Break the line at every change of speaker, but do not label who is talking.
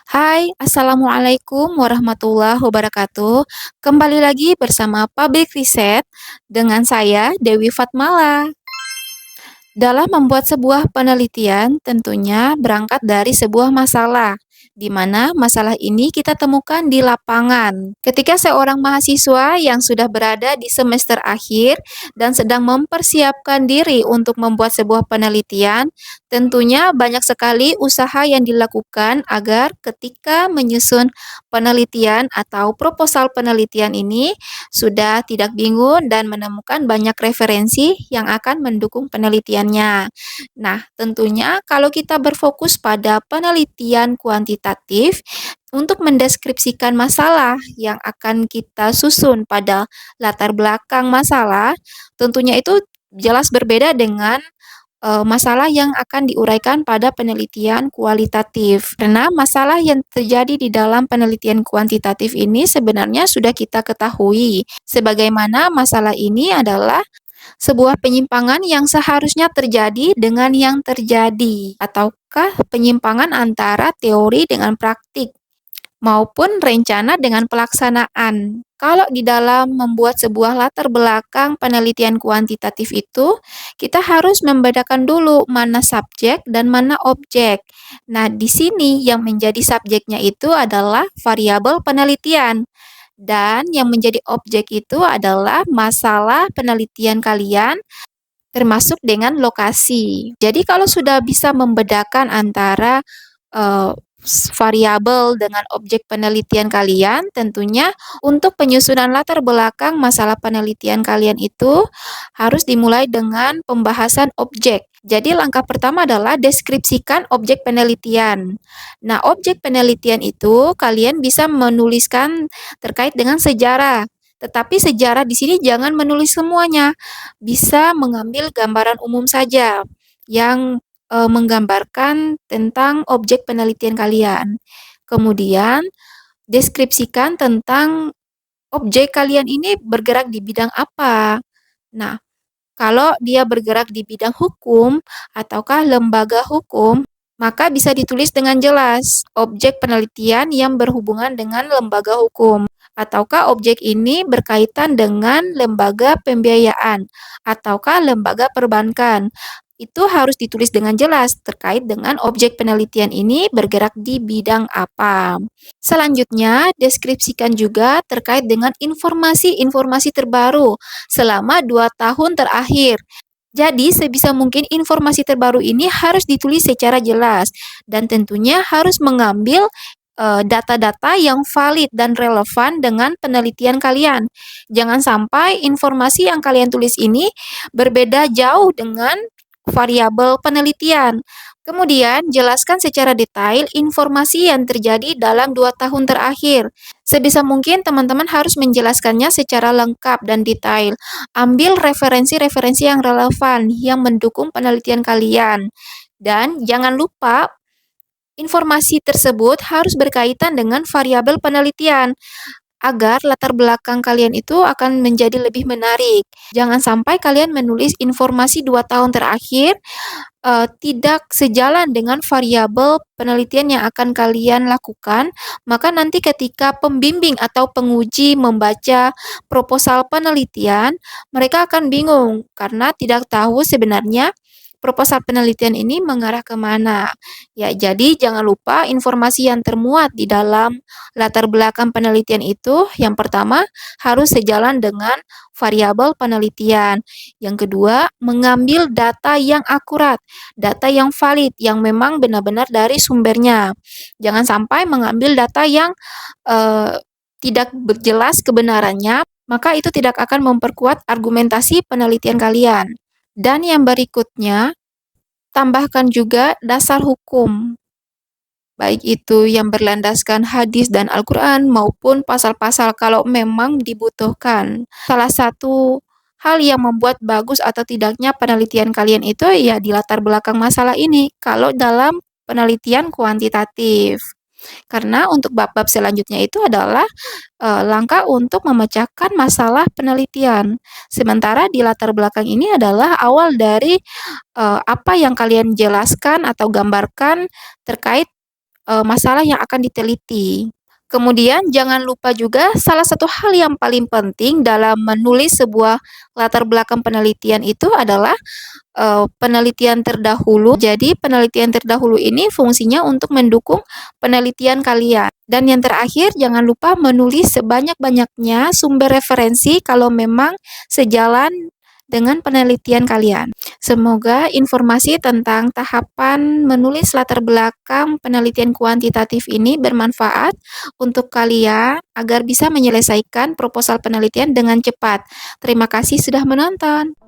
Hai, Assalamualaikum warahmatullahi wabarakatuh. Kembali lagi bersama Public Riset dengan saya, Dewi Fatmala. Dalam membuat sebuah penelitian, tentunya berangkat dari sebuah masalah, di mana masalah ini kita temukan di lapangan. Ketika seorang mahasiswa yang sudah berada di semester akhir dan sedang mempersiapkan diri untuk membuat sebuah penelitian, tentunya banyak sekali usaha yang dilakukan agar ketika menyusun penelitian atau proposal penelitian ini sudah tidak bingung dan menemukan banyak referensi yang akan mendukung penelitiannya. Nah, tentunya kalau kita berfokus pada penelitian kuantitatif untuk mendeskripsikan masalah yang akan kita susun pada latar belakang masalah, tentunya itu jelas berbeda dengan masalah yang akan diuraikan pada penelitian kualitatif. Karena masalah yang terjadi di dalam penelitian kuantitatif ini sebenarnya sudah kita ketahui, sebagaimana masalah ini adalah sebuah penyimpangan yang seharusnya terjadi dengan yang terjadi, ataukah penyimpangan antara teori dengan praktik maupun rencana dengan pelaksanaan. Kalau di dalam membuat sebuah latar belakang penelitian kuantitatif itu, kita harus membedakan dulu mana subjek dan mana objek. Nah, di sini yang menjadi subjeknya itu adalah variabel penelitian. Dan yang menjadi objek itu adalah masalah penelitian kalian termasuk dengan lokasi. Jadi kalau sudah bisa membedakan antara eh, variabel dengan objek penelitian kalian, tentunya untuk penyusunan latar belakang masalah penelitian kalian itu harus dimulai dengan pembahasan objek. Jadi langkah pertama adalah deskripsikan objek penelitian. Nah, objek penelitian itu kalian bisa menuliskan terkait dengan sejarah. Tetapi sejarah di sini jangan menulis semuanya, bisa mengambil gambaran umum saja yang menggambarkan tentang objek penelitian kalian. Kemudian, deskripsikan tentang objek kalian ini bergerak di bidang apa. Nah, kalau dia bergerak di bidang hukum ataukah lembaga hukum, maka bisa ditulis dengan jelas objek penelitian yang berhubungan dengan lembaga hukum. Ataukah objek ini berkaitan dengan lembaga pembiayaan ataukah lembaga perbankan. Itu harus ditulis dengan jelas terkait dengan objek penelitian ini bergerak di bidang apa. Selanjutnya, deskripsikan juga terkait dengan informasi-informasi terbaru selama 2 tahun terakhir. Jadi, sebisa mungkin informasi terbaru ini harus ditulis secara jelas dan tentunya harus mengambil data-data yang valid dan relevan dengan penelitian kalian. Jangan sampai informasi yang kalian tulis ini berbeda jauh dengan variabel penelitian. Kemudian, jelaskan secara detail informasi yang terjadi dalam 2 tahun terakhir. Sebisa mungkin teman-teman harus menjelaskannya secara lengkap dan detail. Ambil referensi-referensi yang relevan yang mendukung penelitian kalian. Dan jangan lupa informasi tersebut harus berkaitan dengan variabel penelitian agar latar belakang kalian itu akan menjadi lebih menarik. Jangan sampai kalian menulis informasi 2 tahun terakhir tidak sejalan dengan variabel penelitian yang akan kalian lakukan, maka nanti ketika pembimbing atau penguji membaca proposal penelitian, mereka akan bingung karena tidak tahu sebenarnya proposal penelitian ini mengarah ke mana. Ya, jadi jangan lupa informasi yang termuat di dalam latar belakang penelitian itu, yang pertama harus sejalan dengan variabel penelitian. Yang kedua, mengambil data yang akurat, data yang valid, yang memang benar-benar dari sumbernya. Jangan sampai mengambil data yang tidak jelas kebenarannya, maka itu tidak akan memperkuat argumentasi penelitian kalian. Dan yang berikutnya, tambahkan juga dasar hukum, baik itu yang berlandaskan hadis dan Al-Quran maupun pasal-pasal kalau memang dibutuhkan. Salah satu hal yang membuat bagus atau tidaknya penelitian kalian itu ya di latar belakang masalah ini, kalau dalam penelitian kuantitatif. Karena untuk bab-bab selanjutnya itu adalah langkah untuk memecahkan masalah penelitian. Sementara di latar belakang ini adalah awal dari apa yang kalian jelaskan atau gambarkan terkait masalah yang akan diteliti. Kemudian jangan lupa juga salah satu hal yang paling penting dalam menulis sebuah latar belakang penelitian itu adalah penelitian terdahulu. Jadi penelitian terdahulu ini fungsinya untuk mendukung penelitian kalian. Dan yang terakhir, jangan lupa menulis sebanyak-banyaknya sumber referensi kalau memang sejalan dengan penelitian kalian. Semoga informasi tentang tahapan menulis latar belakang penelitian kuantitatif ini bermanfaat untuk kalian agar bisa menyelesaikan proposal penelitian dengan cepat. Terima kasih sudah menonton.